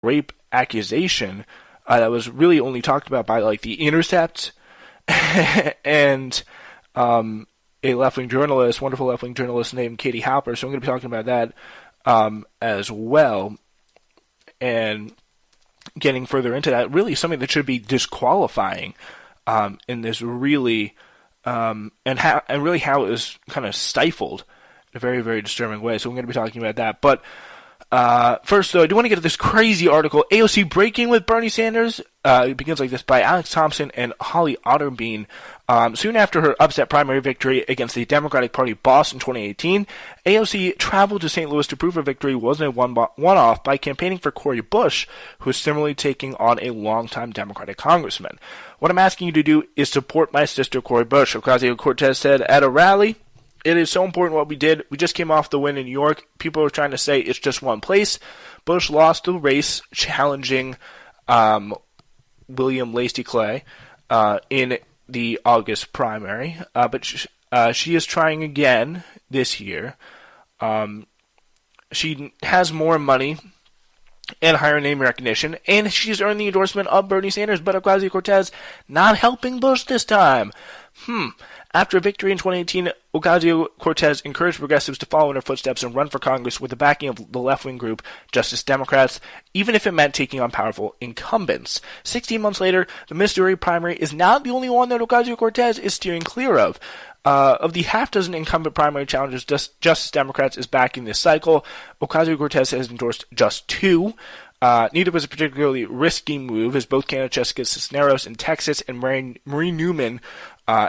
rape accusation that was really only talked about by like The Intercept and a left-wing journalist, wonderful left-wing journalist named Katie Halper. So I'm going to be talking about that as well, and getting further into that. Really, something that should be disqualifying in this really, and really how it was kind of stifled in a very, very disturbing way. So I'm going to be talking about that, but. First, though, I do want to get to this crazy article, AOC breaking with Bernie Sanders. It begins like this by Alex Thompson and Holly Otterbein. Soon after her upset primary victory against the Democratic Party boss in 2018, AOC traveled to St. Louis to prove her victory wasn't a one-off by campaigning for Cori Bush, who is similarly taking on a longtime Democratic congressman. What I'm asking you to do is support my sister, Cori Bush, Ocasio-Cortez said at a rally. It is so important what we did. We just came off the win in New York. People are trying to say it's just one place. Bush lost the race challenging William Lacey Clay in the August primary. But she is trying again this year. She has more money and higher name recognition, and she's earned the endorsement of Bernie Sanders, but Ocasio-Cortez not helping Bush this time. After a victory in 2018, Ocasio-Cortez encouraged progressives to follow in her footsteps and run for Congress with the backing of the left-wing group Justice Democrats, even if it meant taking on powerful incumbents. 16 months later, the Missouri primary is not the only one that Ocasio-Cortez is steering clear of. Of the half-dozen incumbent primary challengers Justice Democrats is backing this cycle, Ocasio-Cortez has endorsed just 2. Neither was a particularly risky move, as both candidates Jessica Cisneros in Texas and Marie Newman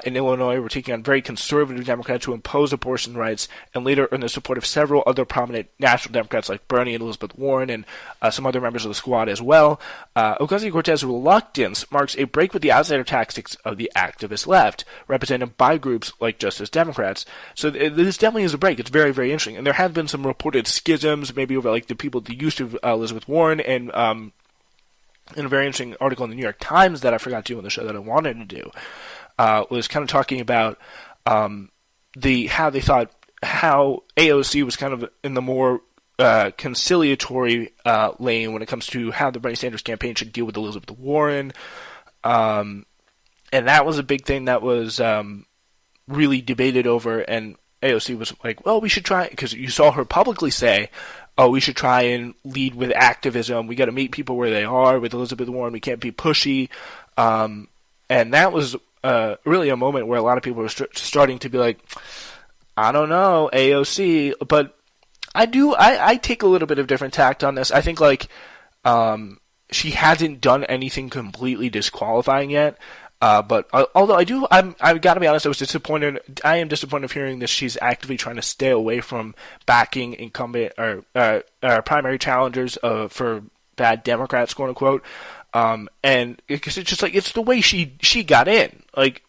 in Illinois were taking on very conservative Democrats who impose abortion rights, and later earned the support of several other prominent national Democrats like Bernie and Elizabeth Warren and some other members of the squad as well. Ocasio-Cortez's reluctance marks a break with the outsider tactics of the activist left, represented by groups like Justice Democrats. So this definitely is a break. It's very, very interesting. And there have been some reported schisms, maybe over like the people that used to Elizabeth Warren, and in a very interesting article in the New York Times that I forgot to do on the show that I wanted to do, was kind of talking about how they thought how AOC was kind of in the more conciliatory lane when it comes to how the Bernie Sanders campaign should deal with Elizabeth Warren. And that was a big thing that was really debated over, and AOC was like, well, we should try, because you saw her publicly say, oh, we should try and lead with activism. We got to meet people where they are. With Elizabeth Warren, we can't be pushy. And that was really a moment where a lot of people were starting to be like, I don't know, AOC. But I take a little bit of different tact on this. I think like she hasn't done anything completely disqualifying yet. But although I've got to be honest, I am disappointed of hearing that she's actively trying to stay away from backing incumbent or primary challengers for bad Democrats, quote unquote. And because it's just like, it's the way she got in, like,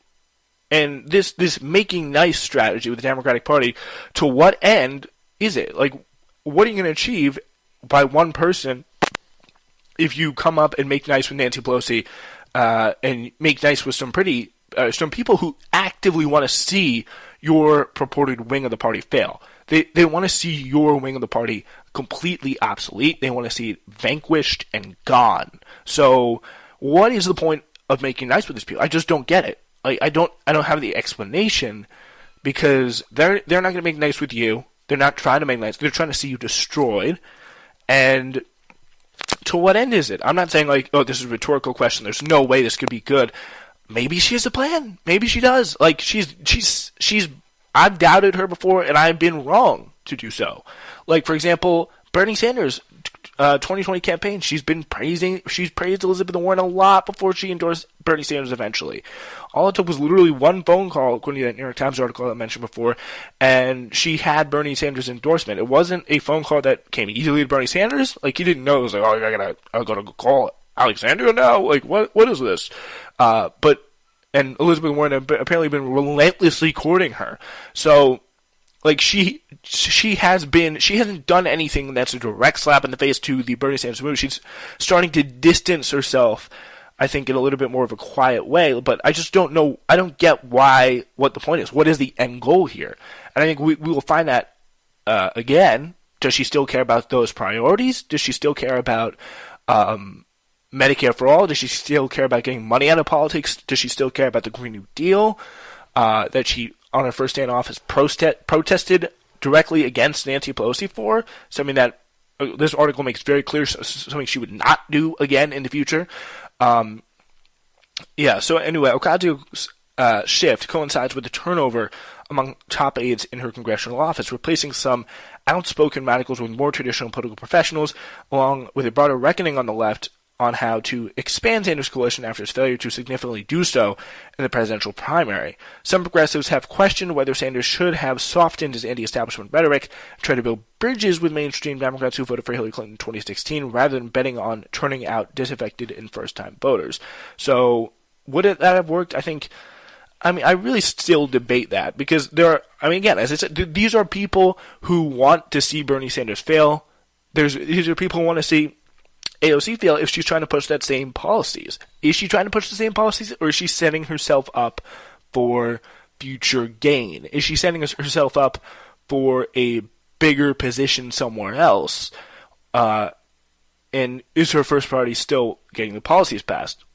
and this making nice strategy with the Democratic Party, to what end is it? Like, what are you going to achieve by one person if you come up and make nice with Nancy Pelosi? And make nice with some people who actively want to see your purported wing of the party fail. They want to see your wing of the party completely obsolete. They want to see it vanquished and gone. So, what is the point of making nice with these people? I just don't get it. Like, I don't have the explanation, because they're not going to make nice with you. They're not trying to make nice. They're trying to see you destroyed. And to what end is it? I'm not saying like, oh, this is a rhetorical question. There's no way this could be good. Maybe she has a plan. Maybe she does. Like, I've doubted her before, and I've been wrong to do so. Like, for example, Bernie Sanders, 2020 campaign, she's praised Elizabeth Warren a lot before she endorsed Bernie Sanders eventually. All it took was literally one phone call, according to that New York Times article I mentioned before, and she had Bernie Sanders' endorsement. It wasn't a phone call that came easily to Bernie Sanders. Like, he didn't know. It was like, oh, I gotta call Alexandria now? Like, what is this? And Elizabeth Warren had apparently been relentlessly courting her. So, like, she hasn't done anything that's a direct slap in the face to the Bernie Sanders movement. She's starting to distance herself, I think, in a little bit more of a quiet way. But I just don't know. I don't get what the point is. What is the end goal here? And I think we will find that again. Does she still care about those priorities? Does she still care about Medicare for all? Does she still care about getting money out of politics? Does she still care about the Green New Deal? That she, on her first day in office, protested directly against Nancy Pelosi for? Something that this article makes very clear, something she would not do again in the future. So anyway, Ocasio's shift coincides with the turnover among top aides in her congressional office, replacing some outspoken radicals with more traditional political professionals, along with a broader reckoning on the left on how to expand Sanders' coalition after his failure to significantly do so in the presidential primary. Some progressives have questioned whether Sanders should have softened his anti-establishment rhetoric and tried to build bridges with mainstream Democrats who voted for Hillary Clinton in 2016, rather than betting on turning out disaffected and first-time voters. So, would that have worked? I really still debate that, because again, as I said, these are people who want to see Bernie Sanders fail. These are people who want to see AOC fail if she's trying to push that same policies. Is she trying to push the same policies, or is she setting herself up for future gain? Is she setting herself up for a bigger position somewhere else? And is her first priority still getting the policies passed?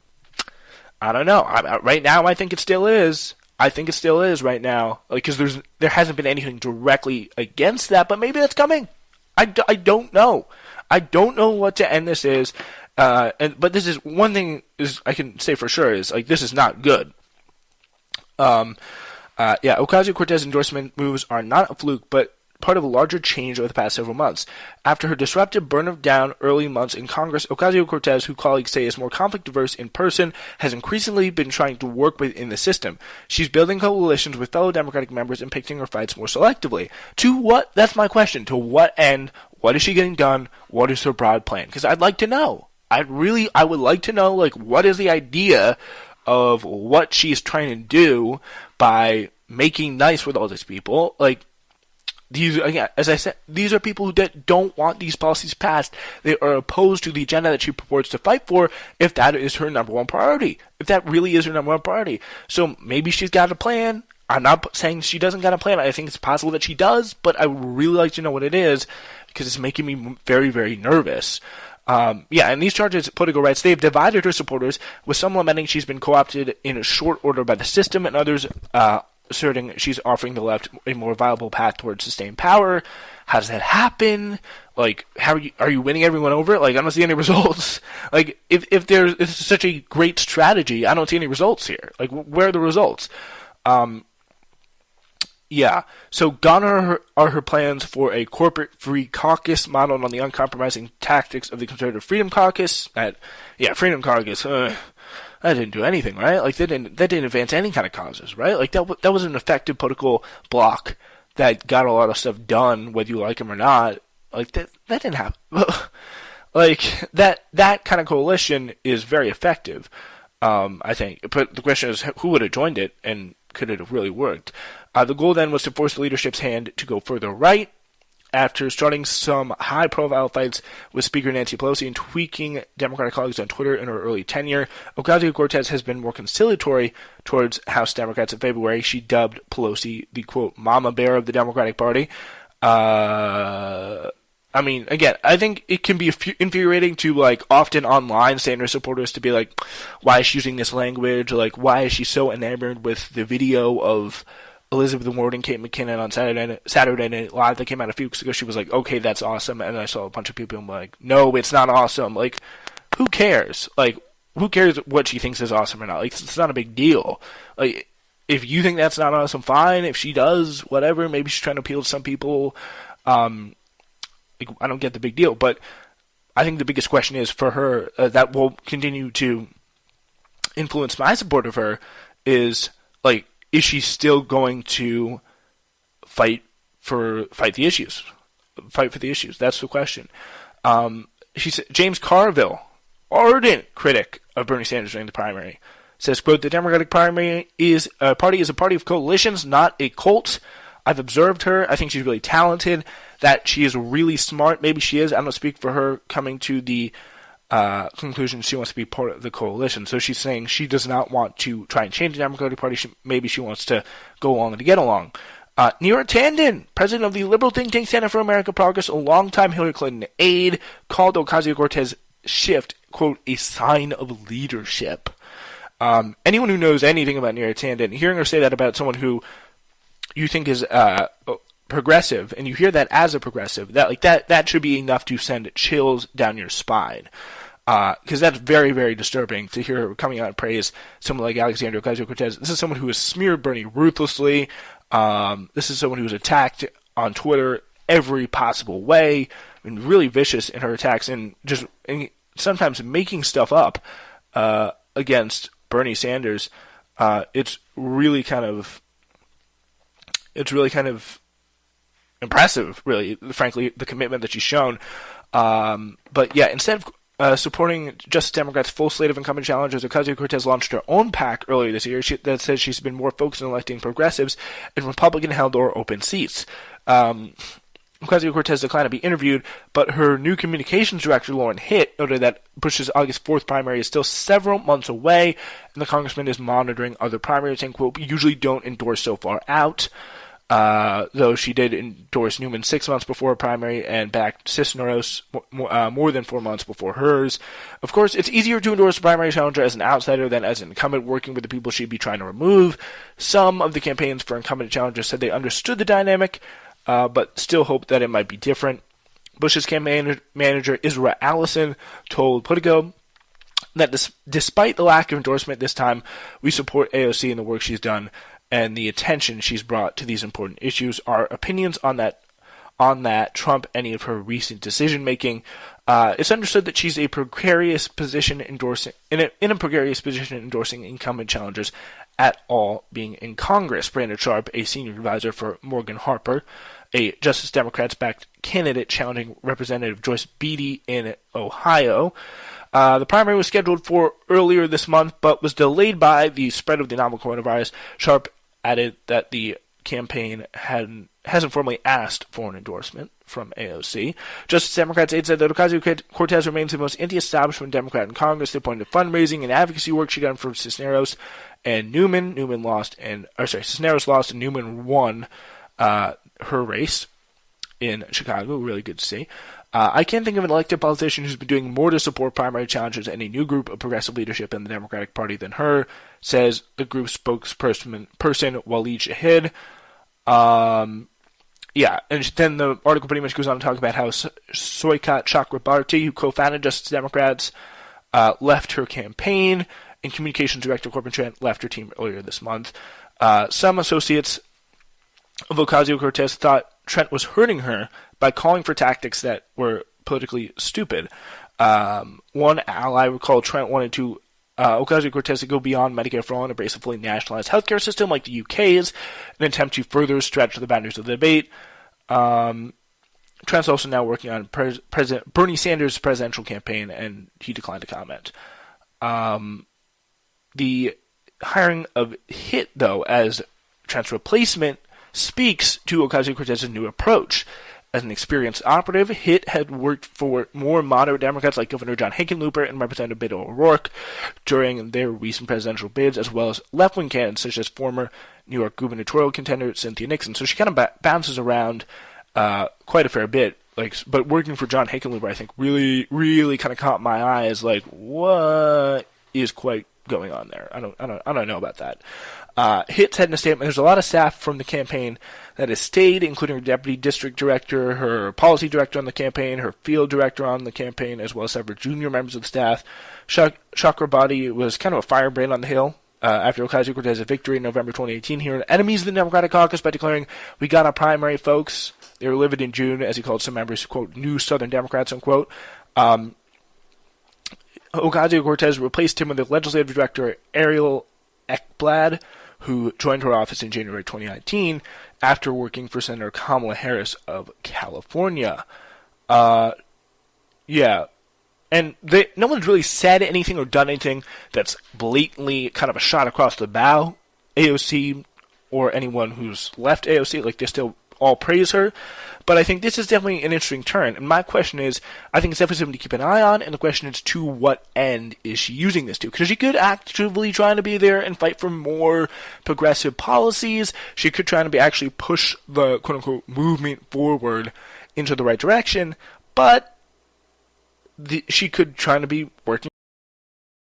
I don't know. Right now, I think it still is. I think it still is right now, because there hasn't been anything directly against that, but maybe that's coming. I don't know. I don't know what to end this is, but this is one thing is I can say for sure is this is not good. Ocasio-Cortez endorsement moves are not a fluke, but part of a larger change over the past several months. After her disruptive burn-down early months in Congress, Ocasio-Cortez, who colleagues say is more conflict-averse in person, has increasingly been trying to work within the system. She's building coalitions with fellow Democratic members and picking her fights more selectively. To what? That's my question. To what end? What is she getting done? What is her broad plan? Because I'd like to know. I would like to know, what is the idea of what she's trying to do by making nice with all these people? These, again, as I said, these are people who don't want these policies passed. They are opposed to the agenda that she purports to fight for, if that is her number one priority. If that really is her number one priority. So maybe she's got a plan. I'm not saying she doesn't got a plan. I think it's possible that she does, but I would really like to know what it is, because it's making me very, very nervous. And these charges, political rights, they've divided her supporters, with some lamenting she's been co-opted in a short order by the system, and others asserting she's offering the left a more viable path towards sustained power. How does that happen? How are you winning everyone over? I don't see any results. If there's such a great strategy, I don't see any results here. Where are the results? So gone are her plans for a corporate-free caucus modeled on the uncompromising tactics of the Conservative Freedom Caucus. Freedom Caucus, that didn't do anything, right? That didn't advance any kind of causes, right? That was an effective political bloc that got a lot of stuff done, whether you like them or not. That didn't happen. that kind of coalition is very effective, I think. But the question is, who would have joined it, and could it have really worked? The goal then was to force the leadership's hand to go further right. After starting some high-profile fights with Speaker Nancy Pelosi and tweaking Democratic colleagues on Twitter in her early tenure, Ocasio-Cortez has been more conciliatory towards House Democrats in February. She dubbed Pelosi the, quote, mama bear of the Democratic Party. Again, I think it can be infuriating to, often online Sanders supporters to be why is she using this language? Why is she so enamored with the video of Elizabeth Warren and Kate McKinnon on Saturday Night Live that came out a few weeks ago? She was okay, that's awesome. And I saw a bunch of people no, it's not awesome. Who cares? Who cares what she thinks is awesome or not? It's not a big deal. If you think that's not awesome, fine. If she does, whatever. Maybe she's trying to appeal to some people. I don't get the big deal. But I think the biggest question is for her, that will continue to influence my support of her, is she still going to fight for the issues? Fight for the issues. That's the question. She said, James Carville, ardent critic of Bernie Sanders during the primary, says, quote, the Democratic primary is a party of coalitions, not a cult. I've observed her. I think she's really talented, that she is really smart. Maybe she is. I don't speak for her coming to the conclusion she wants to be part of the coalition. So she's saying she does not want to try and change the Democratic Party. Maybe she wants to go along and to get along. Neera Tanden, president of the liberal think tank Center for American Progress, a longtime Hillary Clinton aide, called Ocasio-Cortez shift, quote, a sign of leadership. Anyone who knows anything about Neera Tanden, hearing her say that about someone who you think is progressive, and you hear that as a progressive, that should be enough to send chills down your spine. Because that's very, very disturbing to hear her coming out and praise someone like Alexandria Ocasio-Cortez. This is someone who has smeared Bernie ruthlessly. This is someone who was attacked on Twitter every possible way. I mean, really vicious in her attacks, and sometimes making stuff up against Bernie Sanders. It's really kind of impressive, really, frankly, the commitment that she's shown. But yeah, instead of supporting Justice Democrats' full slate of incumbent challengers, Ocasio-Cortez launched her own PAC earlier this year that says she's been more focused on electing progressives in Republican-held or open seats. Ocasio-Cortez declined to be interviewed, but her new communications director, Lauren Hitt, noted that Bush's August 4th primary is still several months away, and the congressman is monitoring other primaries, saying, quote, "We usually don't endorse so far out." Though she did endorse Newman 6 months before her primary and backed Cisneros more than 4 months before hers. Of course, it's easier to endorse a primary challenger as an outsider than as an incumbent working with the people she'd be trying to remove. Some of the campaigns for incumbent challengers said they understood the dynamic, but still hoped that it might be different. Bush's campaign manager, Israel Allison, told Politico that despite the lack of endorsement this time, we support AOC in the work she's done and the attention she's brought to these important issues. Our opinions on that trump any of her recent decision making. It's understood that she's in a precarious position endorsing incumbent challengers at all being in Congress. Brandon Sharp, a senior advisor for Morgan Harper, a Justice Democrats-backed candidate challenging Representative Joyce Beatty in Ohio. The primary was scheduled for earlier this month, but was delayed by the spread of the novel coronavirus. Sharp added that the campaign hasn't formally asked for an endorsement from AOC. Justice Democrats aide said that Ocasio-Cortez remains the most anti-establishment Democrat in Congress. They pointed to fundraising and advocacy work she done for Cisneros and Newman. Cisneros lost and Newman won her race in Chicago. Really good to see. I can't think of an elected politician who's been doing more to support primary challengers and a new group of progressive leadership in the Democratic Party than her, says the group's spokesperson, Waleed Shahid. Yeah, and then the article pretty much goes on to talk about how Soikat Chakrabarti, who co-founded Justice Democrats, left her campaign, and communications director Corbin Trent left her team earlier this month. Some associates of Ocasio-Cortez thought Trent was hurting her by calling for tactics that were politically stupid. One ally recalled Trent wanted to Ocasio-Cortez to go beyond Medicare for all and embrace a fully nationalized healthcare system like the UK's, an attempt to further stretch the boundaries of the debate. Trent's also now working on President Bernie Sanders' presidential campaign, and he declined to comment. The hiring of Hitt, though, as Trent's replacement, speaks to Ocasio-Cortez's new approach. As an experienced operative, Hitt had worked for more moderate Democrats like Governor John Hickenlooper and Representative Beto O'Rourke during their recent presidential bids, as well as left-wing candidates such as former New York gubernatorial contender Cynthia Nixon. So she kind of bounces around quite a fair bit. But working for John Hickenlooper, I think, really, really kind of caught my eye as what is quite going on there. I don't know about that. Hitt said in a statement, there's a lot of staff from the campaign that has stayed, including her deputy district director, her policy director on the campaign, her field director on the campaign, as well as several junior members of the staff. Chakrabarti was kind of a firebrand on the Hill after Ocasio-Cortez's victory in November 2018. He earned enemies of the Democratic caucus by declaring, "We got our primary, folks." They were livid in June, as he called some members, quote, "new Southern Democrats," unquote. Ocasio-Cortez replaced him with the legislative director, Ariel Ekblad, who joined her office in January 2019 after working for Senator Kamala Harris of California. Yeah. And no one's really said anything or done anything that's blatantly kind of a shot across the bow. AOC or anyone who's left AOC, they still all praise her. But I think this is definitely an interesting turn. And my question is, I think it's definitely something to keep an eye on. And the question is, to what end is she using this to? Because she could actively trying to be there and fight for more progressive policies. She could try to be actually push the quote-unquote movement forward into the right direction. But she could try to be working